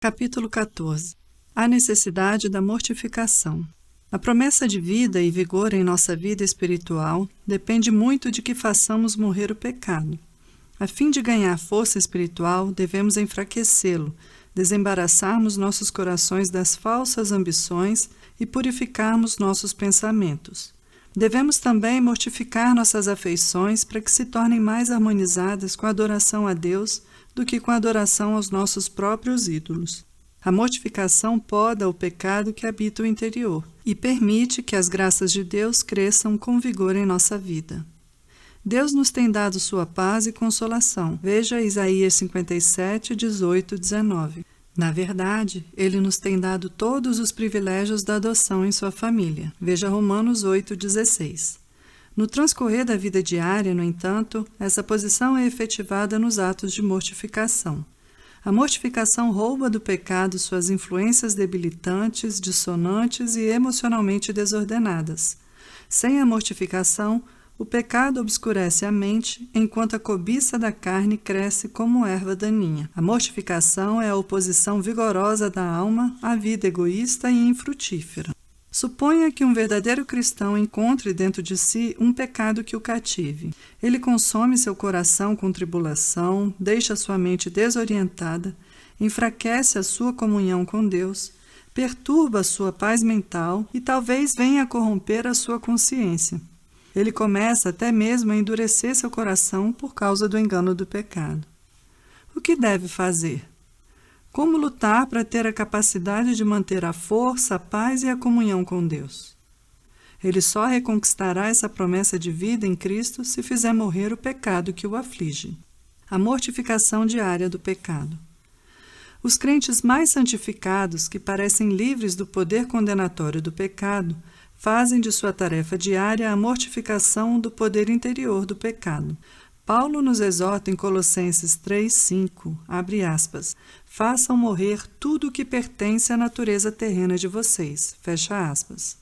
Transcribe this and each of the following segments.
Capítulo 14. A necessidade da mortificação. A promessa de vida e vigor em nossa vida espiritual depende muito de que façamos morrer o pecado. A fim de ganhar força espiritual, devemos enfraquecê-lo, desembaraçarmos nossos corações das falsas ambições e purificarmos nossos pensamentos. Devemos também mortificar nossas afeições para que se tornem mais harmonizadas com a adoração a Deus do que com a adoração aos nossos próprios ídolos. A mortificação poda o pecado que habita o interior e permite que as graças de Deus cresçam com vigor em nossa vida. Deus nos tem dado sua paz e consolação. Veja Isaías 57, 18, 19. Na verdade, Ele nos tem dado todos os privilégios da adoção em sua família. Veja Romanos 8, 16. No transcorrer da vida diária, no entanto, essa posição é efetivada nos atos de mortificação. A mortificação rouba do pecado suas influências debilitantes, dissonantes e emocionalmente desordenadas. Sem a mortificação, o pecado obscurece a mente, enquanto a cobiça da carne cresce como erva daninha. A mortificação é a oposição vigorosa da alma à vida egoísta e infrutífera. Suponha que um verdadeiro cristão encontre dentro de si um pecado que o cative. Ele consome seu coração com tribulação, deixa sua mente desorientada, enfraquece a sua comunhão com Deus, perturba a sua paz mental e talvez venha a corromper a sua consciência. Ele começa até mesmo a endurecer seu coração por causa do engano do pecado. O que deve fazer? Como lutar para ter a capacidade de manter a força, a paz e a comunhão com Deus? Ele só reconquistará essa promessa de vida em Cristo se fizer morrer o pecado que o aflige. A mortificação diária do pecado. Os crentes mais santificados, que parecem livres do poder condenatório do pecado, fazem de sua tarefa diária a mortificação do poder interior do pecado. Paulo nos exorta em Colossenses 3:5, abre aspas, façam morrer tudo o que pertence à natureza terrena de vocês, fecha aspas.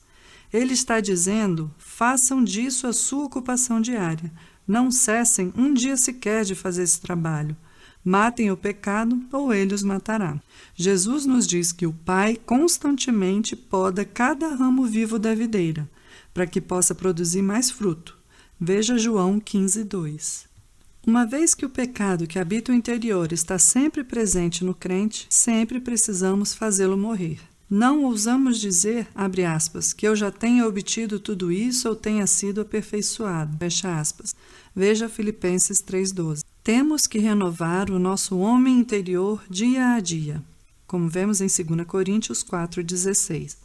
Ele está dizendo, façam disso a sua ocupação diária, não cessem um dia sequer de fazer esse trabalho. Matem o pecado ou ele os matará. Jesus nos diz que o Pai constantemente poda cada ramo vivo da videira, para que possa produzir mais fruto. Veja João 15:2. Uma vez que o pecado que habita o interior está sempre presente no crente, sempre precisamos fazê-lo morrer. Não ousamos dizer, abre aspas, que eu já tenha obtido tudo isso ou tenha sido aperfeiçoado, fecha aspas. Veja Filipenses 3:12. Temos que renovar o nosso homem interior dia a dia, como vemos em 2 Coríntios 4:16.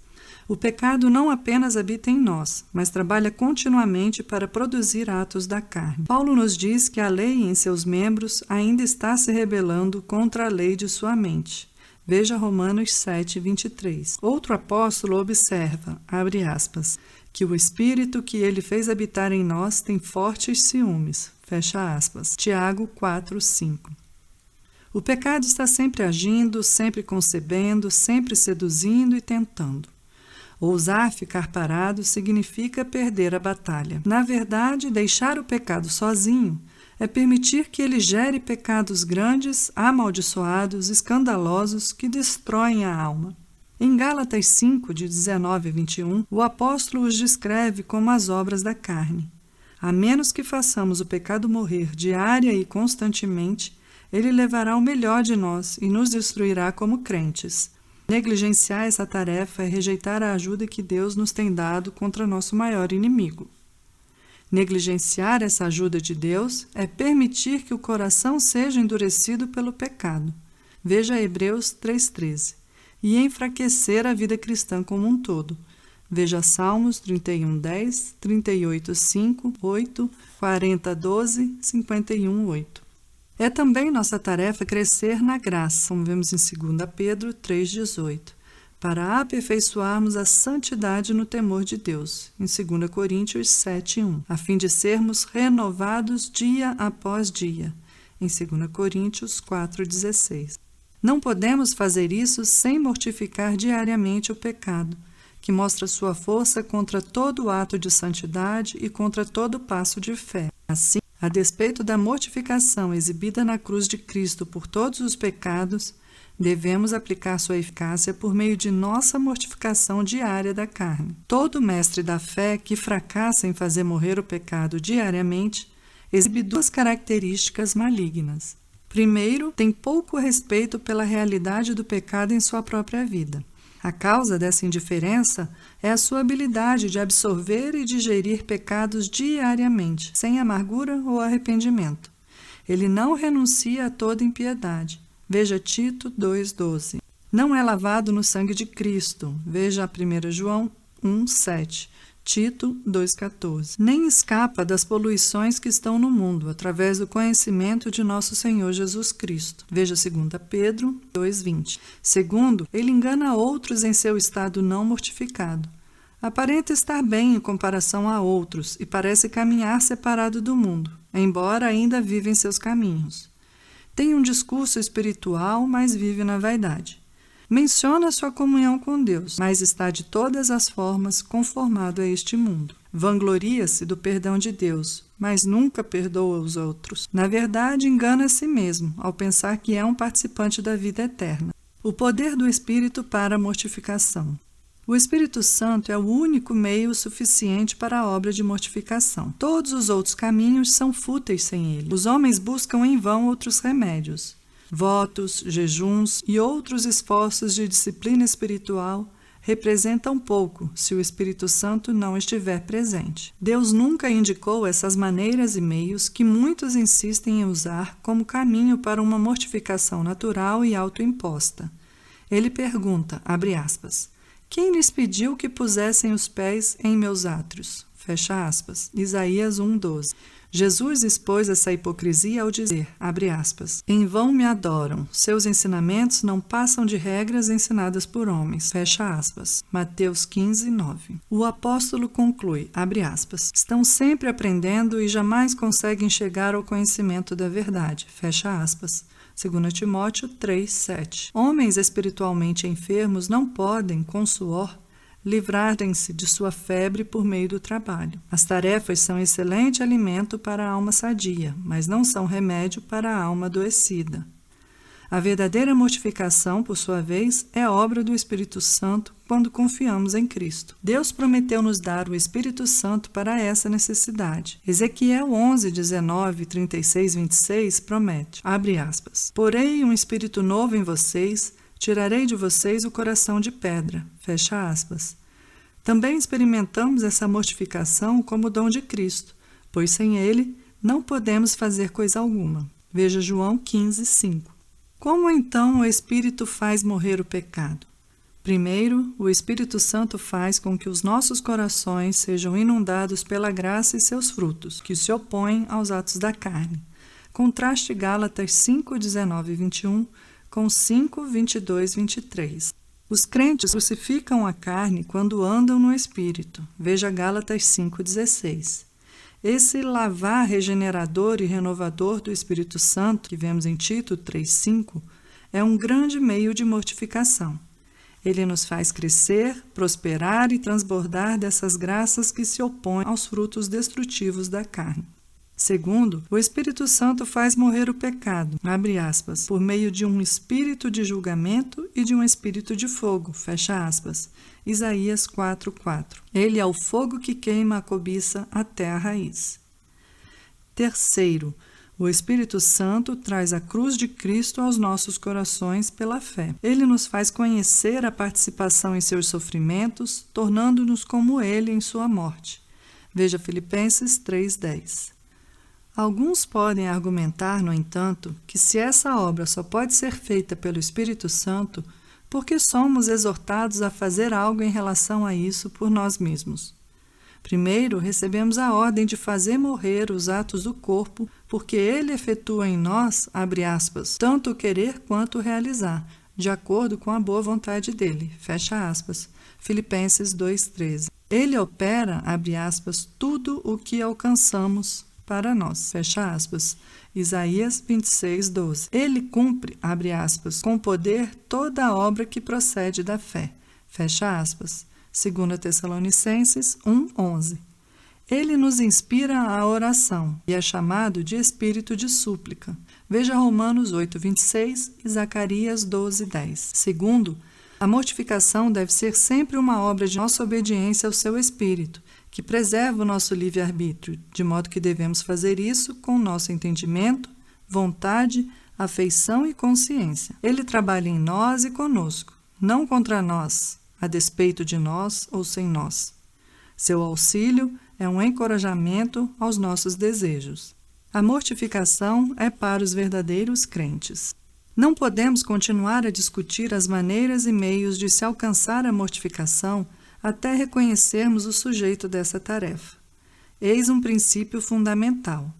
O pecado não apenas habita em nós, mas trabalha continuamente para produzir atos da carne. Paulo nos diz que a lei em seus membros ainda está se rebelando contra a lei de sua mente. Veja Romanos 7:23. Outro apóstolo observa, abre aspas, que o Espírito que ele fez habitar em nós tem fortes ciúmes, fecha aspas. Tiago 4:5. O pecado está sempre agindo, sempre concebendo, sempre seduzindo e tentando. Ousar ficar parado significa perder a batalha. Na verdade, deixar o pecado sozinho é permitir que ele gere pecados grandes, amaldiçoados, escandalosos, que destroem a alma. Em Gálatas 5, de 19 a 21, o apóstolo os descreve como as obras da carne. A menos que façamos o pecado morrer diária e constantemente, ele levará o melhor de nós e nos destruirá como crentes. Negligenciar essa tarefa é rejeitar a ajuda que Deus nos tem dado contra nosso maior inimigo. Negligenciar essa ajuda de Deus é permitir que o coração seja endurecido pelo pecado. Veja Hebreus 3:13. E enfraquecer a vida cristã como um todo. Veja Salmos 31:10, 38:5, 8, 40:12, 51:8. É também nossa tarefa crescer na graça, como vemos em 2 Pedro 3:18, para aperfeiçoarmos a santidade no temor de Deus, em 2 Coríntios 7:1, a fim de sermos renovados dia após dia, em 2 Coríntios 4:16. Não podemos fazer isso sem mortificar diariamente o pecado, que mostra sua força contra todo ato de santidade e contra todo passo de fé. Assim, a despeito da mortificação exibida na cruz de Cristo por todos os pecados, Devemos aplicar sua eficácia por meio de nossa mortificação diária da carne. Todo mestre da fé que fracassa em fazer morrer o pecado diariamente exibe duas características malignas. Primeiro, tem pouco respeito pela realidade do pecado em sua própria vida. A causa dessa indiferença é a sua habilidade de absorver e digerir pecados diariamente, sem amargura ou arrependimento. Ele não renuncia a toda impiedade. Veja Tito 2,12. Não é lavado no sangue de Cristo. Veja 1 João 1,7. Tito 2,14. Nem escapa das poluições que estão no mundo, através do conhecimento de nosso Senhor Jesus Cristo. Veja 2 Pedro 2,20. Segundo, ele engana outros em seu estado não mortificado. Aparenta estar bem em comparação a outros e parece caminhar separado do mundo, embora ainda viva em seus caminhos. Tem um discurso espiritual, mas vive na vaidade. Menciona sua comunhão com Deus, mas está de todas as formas conformado a este mundo. Vangloria-se do perdão de Deus, mas nunca perdoa os outros. Na verdade, engana a si mesmo, ao pensar que é um participante da vida eterna. O poder do Espírito para a mortificação. O Espírito Santo é o único meio suficiente para a obra de mortificação. Todos os outros caminhos são fúteis sem ele. Os homens buscam em vão outros remédios. Votos, jejuns e outros esforços de disciplina espiritual representam pouco se o Espírito Santo não estiver presente. Deus nunca indicou essas maneiras e meios que muitos insistem em usar como caminho para uma mortificação natural e autoimposta. Ele pergunta, abre aspas, quem lhes pediu que pusessem os pés em meus átrios? Fecha aspas. Isaías 1,12. Jesus expôs essa hipocrisia ao dizer, abre aspas, em vão me adoram, seus ensinamentos não passam de regras ensinadas por homens, fecha aspas. Mateus 15:9. O apóstolo conclui, abre aspas, estão sempre aprendendo e jamais conseguem chegar ao conhecimento da verdade, fecha aspas. 2 Timóteo 3:7. Homens espiritualmente enfermos não podem, com suor, livrarem-se de sua febre por meio do trabalho. As tarefas são excelente alimento para a alma sadia, mas não são remédio para a alma adoecida. A verdadeira mortificação, por sua vez, é obra do Espírito Santo quando confiamos em Cristo. Deus prometeu nos dar o Espírito Santo para essa necessidade. Ezequiel 11:19, 36, 26 promete, abre aspas, porei um espírito novo em vocês, tirarei de vocês o coração de pedra, fecha aspas. Também experimentamos essa mortificação como dom de Cristo, pois sem ele não podemos fazer coisa alguma. Veja João 15:5. Como então o Espírito faz morrer o pecado? Primeiro, o Espírito Santo faz com que os nossos corações sejam inundados pela graça e seus frutos, que se opõem aos atos da carne. Contraste Gálatas 5:19 e 21 com 5:22 e 23. Os crentes crucificam a carne quando andam no Espírito. Veja Gálatas 5:16. Esse lavar regenerador e renovador do Espírito Santo, que vemos em Tito 3:5, é um grande meio de mortificação. Ele nos faz crescer, prosperar e transbordar dessas graças que se opõem aos frutos destrutivos da carne. Segundo, o Espírito Santo faz morrer o pecado, abre aspas, por meio de um espírito de julgamento e de um espírito de fogo, fecha aspas. Isaías 4:4. Ele é o fogo que queima a cobiça até a raiz. Terceiro, o Espírito Santo traz a cruz de Cristo aos nossos corações pela fé. Ele nos faz conhecer a participação em seus sofrimentos, tornando-nos como ele em sua morte. Veja Filipenses 3:10. Alguns podem argumentar, no entanto, que se essa obra só pode ser feita pelo Espírito Santo, porque somos exortados a fazer algo em relação a isso por nós mesmos. Primeiro, recebemos a ordem de fazer morrer os atos do corpo, porque ele efetua em nós, abre aspas, tanto o querer quanto o realizar, de acordo com a boa vontade dele, fecha aspas. Filipenses 2:13. Ele opera, abre aspas, tudo o que alcançamos para nós, fecha aspas. Isaías 26:12. Ele cumpre, abre aspas, com poder toda a obra que procede da fé, fecha aspas. 2 Tessalonicenses 1:11. Ele nos inspira à oração e é chamado de espírito de súplica. Veja Romanos 8:26 e Zacarias 12:10. Segundo, a mortificação deve ser sempre uma obra de nossa obediência ao seu espírito, que preserva o nosso livre-arbítrio, de modo que devemos fazer isso com nosso entendimento, vontade, afeição e consciência. Ele trabalha em nós e conosco, não contra nós, a despeito de nós ou sem nós. Seu auxílio é um encorajamento aos nossos desejos. A mortificação é para os verdadeiros crentes. Não podemos continuar a discutir as maneiras e meios de se alcançar a mortificação até reconhecermos o sujeito dessa tarefa. Eis um princípio fundamental.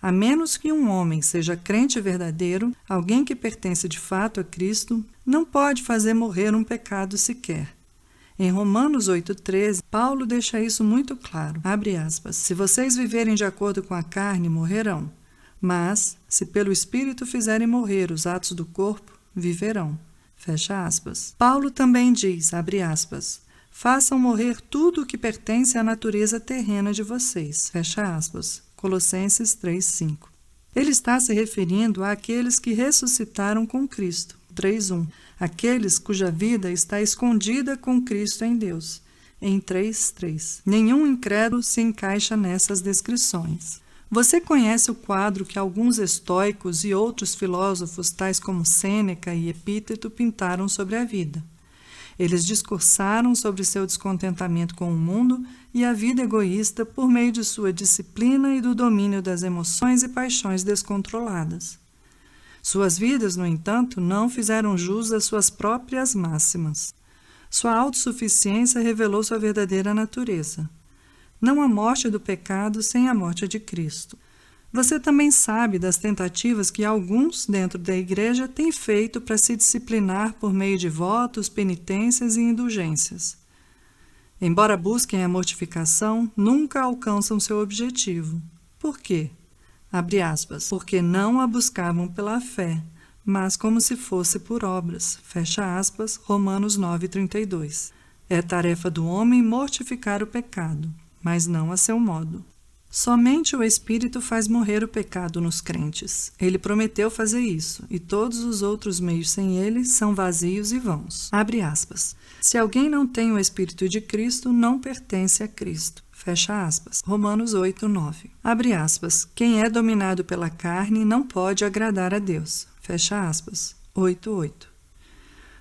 A menos que um homem seja crente verdadeiro, alguém que pertence de fato a Cristo, não pode fazer morrer um pecado sequer. Em Romanos 8:13, Paulo deixa isso muito claro. Abre aspas. Se vocês viverem de acordo com a carne, morrerão. Mas, se pelo Espírito fizerem morrer os atos do corpo, viverão. Fecha aspas. Paulo também diz, abre aspas, façam morrer tudo o que pertence à natureza terrena de vocês. Fecha aspas. Colossenses 3:5. Ele está se referindo àqueles que ressuscitaram com Cristo. 3:1. Aqueles cuja vida está escondida com Cristo em Deus. Em 3:3. Nenhum incrédulo se encaixa nessas descrições. Você conhece o quadro que alguns estoicos e outros filósofos, tais como Sêneca e Epíteto, pintaram sobre a vida. Eles discursaram sobre seu descontentamento com o mundo e a vida egoísta por meio de sua disciplina e do domínio das emoções e paixões descontroladas. Suas vidas, no entanto, não fizeram jus às suas próprias máximas. Sua autossuficiência revelou sua verdadeira natureza. Não há morte do pecado sem a morte de Cristo. Você também sabe das tentativas que alguns dentro da igreja têm feito para se disciplinar por meio de votos, penitências e indulgências. Embora busquem a mortificação, nunca alcançam seu objetivo. Por quê? Abre aspas, porque não a buscavam pela fé, mas como se fosse por obras. Fecha aspas, Romanos 9:32. É tarefa do homem mortificar o pecado, mas não a seu modo. Somente o Espírito faz morrer o pecado nos crentes. Ele prometeu fazer isso, e todos os outros meios sem ele são vazios e vãos. Abre aspas. Se alguém não tem o Espírito de Cristo, não pertence a Cristo. Fecha aspas. Romanos 8:9. Abre aspas. Quem é dominado pela carne não pode agradar a Deus. Fecha aspas. 8:8.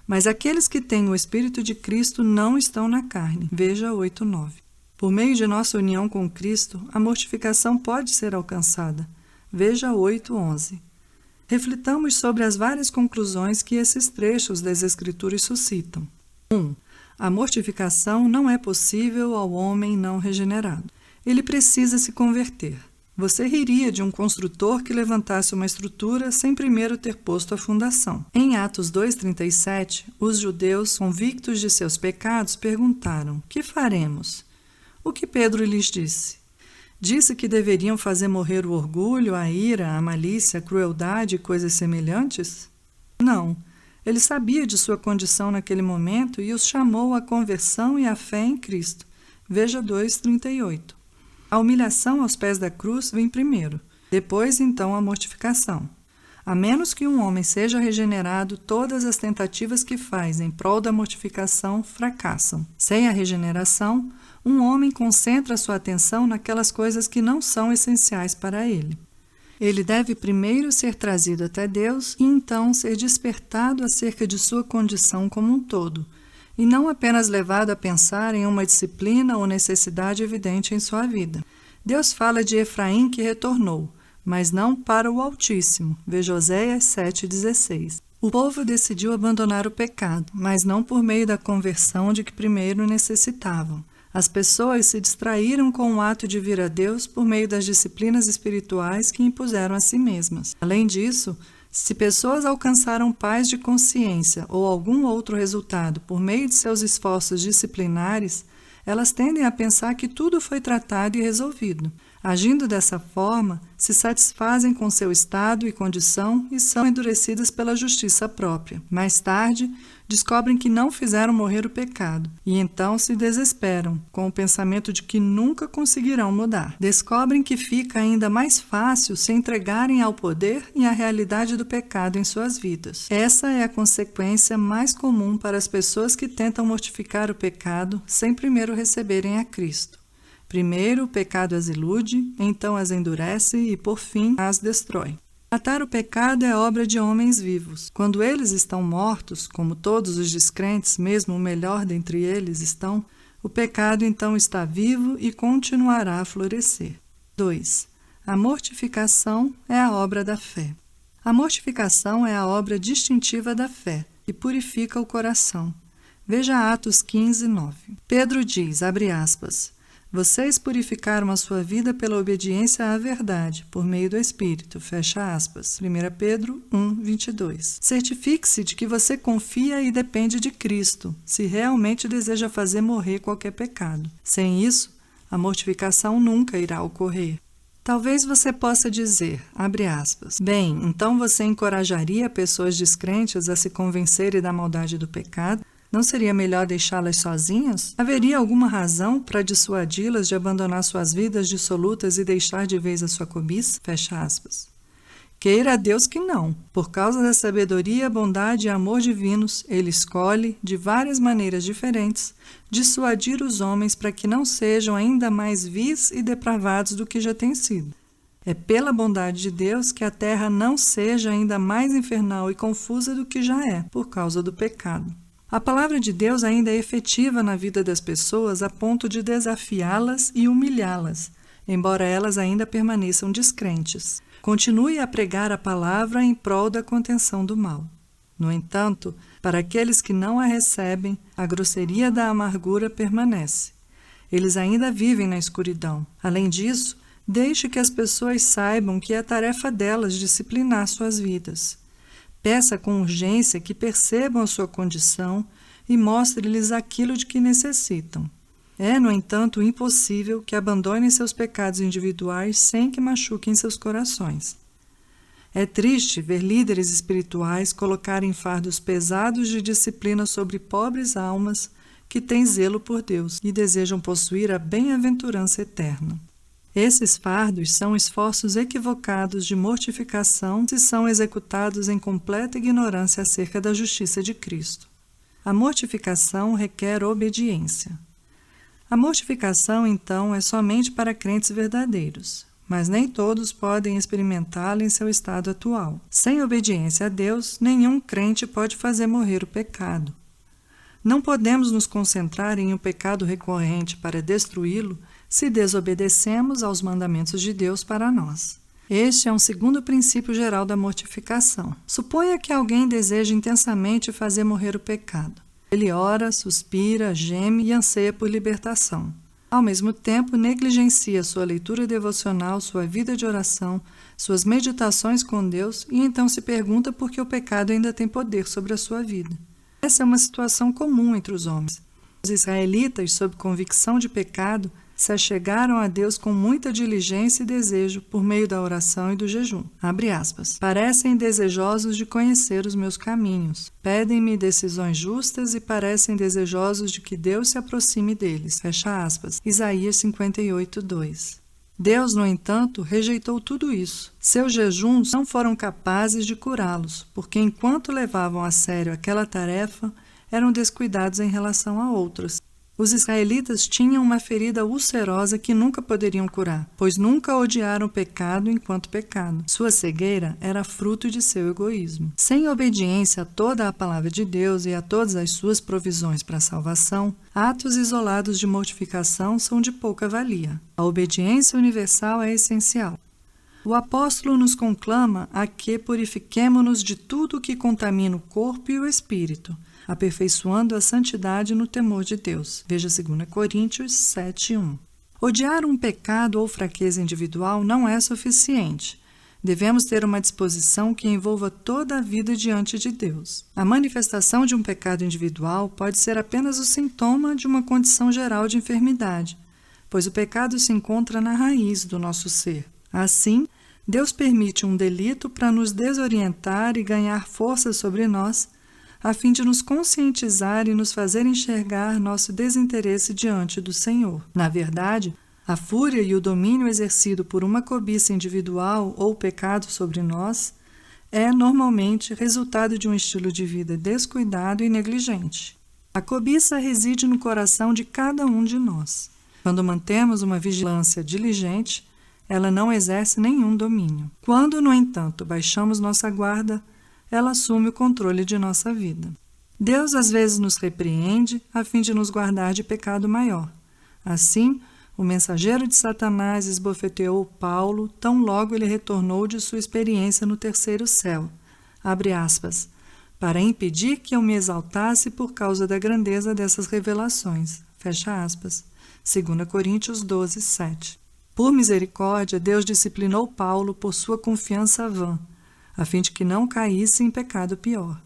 Mas aqueles que têm o Espírito de Cristo não estão na carne. Veja 8:9. Por meio de nossa união com Cristo, a mortificação pode ser alcançada. Veja 8:11. Reflitamos sobre as várias conclusões que esses trechos das Escrituras suscitam. 1. A mortificação não é possível ao homem não regenerado. Ele precisa se converter. Você riria de um construtor que levantasse uma estrutura sem primeiro ter posto a fundação. Em Atos 2:37, os judeus, convictos de seus pecados, perguntaram: "Que faremos?" O que Pedro lhes disse? Disse que deveriam fazer morrer o orgulho, a ira, a malícia, a crueldade e coisas semelhantes? Não. Ele sabia de sua condição naquele momento e os chamou à conversão e à fé em Cristo. Veja 2:38. A humilhação aos pés da cruz vem primeiro, depois então a mortificação. A menos que um homem seja regenerado, todas as tentativas que faz em prol da mortificação fracassam. Sem a regeneração, um homem concentra sua atenção naquelas coisas que não são essenciais para ele. Ele deve primeiro ser trazido até Deus e então ser despertado acerca de sua condição como um todo, e não apenas levado a pensar em uma disciplina ou necessidade evidente em sua vida. Deus fala de Efraim que retornou, mas não para o Altíssimo. Veja Oséias 7:16. O povo decidiu abandonar o pecado, mas não por meio da conversão de que primeiro necessitavam. As pessoas se distraíram com o ato de vir a Deus por meio das disciplinas espirituais que impuseram a si mesmas. Além disso, se pessoas alcançaram paz de consciência ou algum outro resultado por meio de seus esforços disciplinares, elas tendem a pensar que tudo foi tratado e resolvido. Agindo dessa forma, se satisfazem com seu estado e condição e são endurecidas pela justiça própria. Mais tarde, descobrem que não fizeram morrer o pecado e então se desesperam, com o pensamento de que nunca conseguirão mudar. Descobrem que fica ainda mais fácil se entregarem ao poder e à realidade do pecado em suas vidas. Essa é a consequência mais comum para as pessoas que tentam mortificar o pecado sem primeiro receberem a Cristo. Primeiro, o pecado as ilude, então as endurece e, por fim, as destrói. Tratar o pecado é obra de homens vivos. Quando eles estão mortos, como todos os descrentes, mesmo o melhor dentre eles estão, o pecado então está vivo e continuará a florescer. 2. A mortificação é a obra da fé. A mortificação é a obra distintiva da fé, que purifica o coração. Veja Atos 15, 9. Pedro diz, abre aspas, vocês purificaram a sua vida pela obediência à verdade, por meio do Espírito. Fecha aspas. 1 Pedro 1, 22. Certifique-se de que você confia e depende de Cristo, se realmente deseja fazer morrer qualquer pecado. Sem isso, a mortificação nunca irá ocorrer. Talvez você possa dizer, abre aspas, bem, então você encorajaria pessoas descrentes a se convencerem da maldade do pecado? Não seria melhor deixá-las sozinhas? Haveria alguma razão para dissuadi-las de abandonar suas vidas dissolutas e deixar de vez a sua cobiça? Fecha aspas. Queira a Deus que não. Por causa da sabedoria, bondade e amor divinos, Ele escolhe, de várias maneiras diferentes, dissuadir os homens para que não sejam ainda mais vis e depravados do que já têm sido. É pela bondade de Deus que a terra não seja ainda mais infernal e confusa do que já é, por causa do pecado. A palavra de Deus ainda é efetiva na vida das pessoas a ponto de desafiá-las e humilhá-las, embora elas ainda permaneçam descrentes. Continue a pregar a palavra em prol da contenção do mal. No entanto, para aqueles que não a recebem, a grosseria da amargura permanece. Eles ainda vivem na escuridão. Além disso, deixe que as pessoas saibam que é tarefa delas disciplinar suas vidas. Peça com urgência que percebam a sua condição e mostre-lhes aquilo de que necessitam. É, no entanto, impossível que abandonem seus pecados individuais sem que machuquem seus corações. É triste ver líderes espirituais colocarem fardos pesados de disciplina sobre pobres almas que têm zelo por Deus e desejam possuir a bem-aventurança eterna. Esses fardos são esforços equivocados de mortificação se são executados em completa ignorância acerca da justiça de Cristo. A mortificação requer obediência. A mortificação, então, é somente para crentes verdadeiros, mas nem todos podem experimentá-la em seu estado atual. Sem obediência a Deus, nenhum crente pode fazer morrer o pecado. Não podemos nos concentrar em um pecado recorrente para destruí-lo se desobedecemos aos mandamentos de Deus para nós. Este é um segundo princípio geral da mortificação. Suponha que alguém deseja intensamente fazer morrer o pecado. Ele ora, suspira, geme e anseia por libertação. Ao mesmo tempo, negligencia sua leitura devocional, sua vida de oração, suas meditações com Deus e então se pergunta por que o pecado ainda tem poder sobre a sua vida. Essa é uma situação comum entre os homens. Os israelitas, sob convicção de pecado, se achegaram a Deus com muita diligência e desejo por meio da oração e do jejum. Abre aspas. Parecem desejosos de conhecer os meus caminhos. Pedem-me decisões justas e parecem desejosos de que Deus se aproxime deles. Fecha aspas. Isaías 58, 2. Deus, no entanto, rejeitou tudo isso. Seus jejuns não foram capazes de curá-los, porque enquanto levavam a sério aquela tarefa, eram descuidados em relação a outras. Os israelitas tinham uma ferida ulcerosa que nunca poderiam curar, pois nunca odiaram o pecado enquanto pecado. Sua cegueira era fruto de seu egoísmo. Sem obediência a toda a palavra de Deus e a todas as suas provisões para a salvação, atos isolados de mortificação são de pouca valia. A obediência universal é essencial. O apóstolo nos conclama a que purifiquemo-nos de tudo o que contamina o corpo e o espírito, aperfeiçoando a santidade no temor de Deus. Veja 2 Coríntios 7:1. Odiar um pecado ou fraqueza individual não é suficiente. Devemos ter uma disposição que envolva toda a vida diante de Deus. A manifestação de um pecado individual pode ser apenas o sintoma de uma condição geral de enfermidade. pois o pecado se encontra na raiz do nosso ser. Assim, Deus permite um delito para nos desorientar e ganhar força sobre nós, a fim de nos conscientizar e nos fazer enxergar nosso desinteresse diante do Senhor. Na verdade, a fúria e o domínio exercido por uma cobiça individual ou pecado sobre nós é normalmente resultado de um estilo de vida descuidado e negligente. A cobiça reside no coração de cada um de nós. Quando mantemos uma vigilância diligente, ela não exerce nenhum domínio. Quando, no entanto, baixamos nossa guarda, ela assume o controle de nossa vida. Deus às vezes nos repreende a fim de nos guardar de pecado maior. Assim, o mensageiro de Satanás esbofeteou Paulo tão logo ele retornou de sua experiência no terceiro céu, abre aspas, para impedir que eu me exaltasse por causa da grandeza dessas revelações, fecha aspas, 2 Coríntios 12, 7. Por misericórdia, Deus disciplinou Paulo por sua confiança vã, a fim de que não caísse em pecado pior.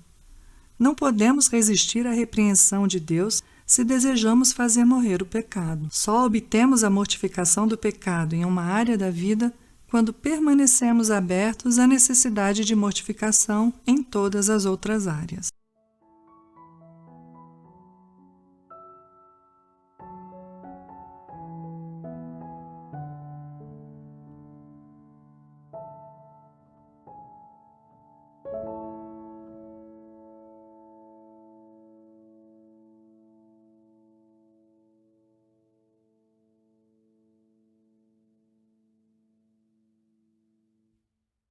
Não podemos resistir à repreensão de Deus se desejamos fazer morrer o pecado. Só obtemos a mortificação do pecado em uma área da vida quando permanecemos abertos à necessidade de mortificação em todas as outras áreas.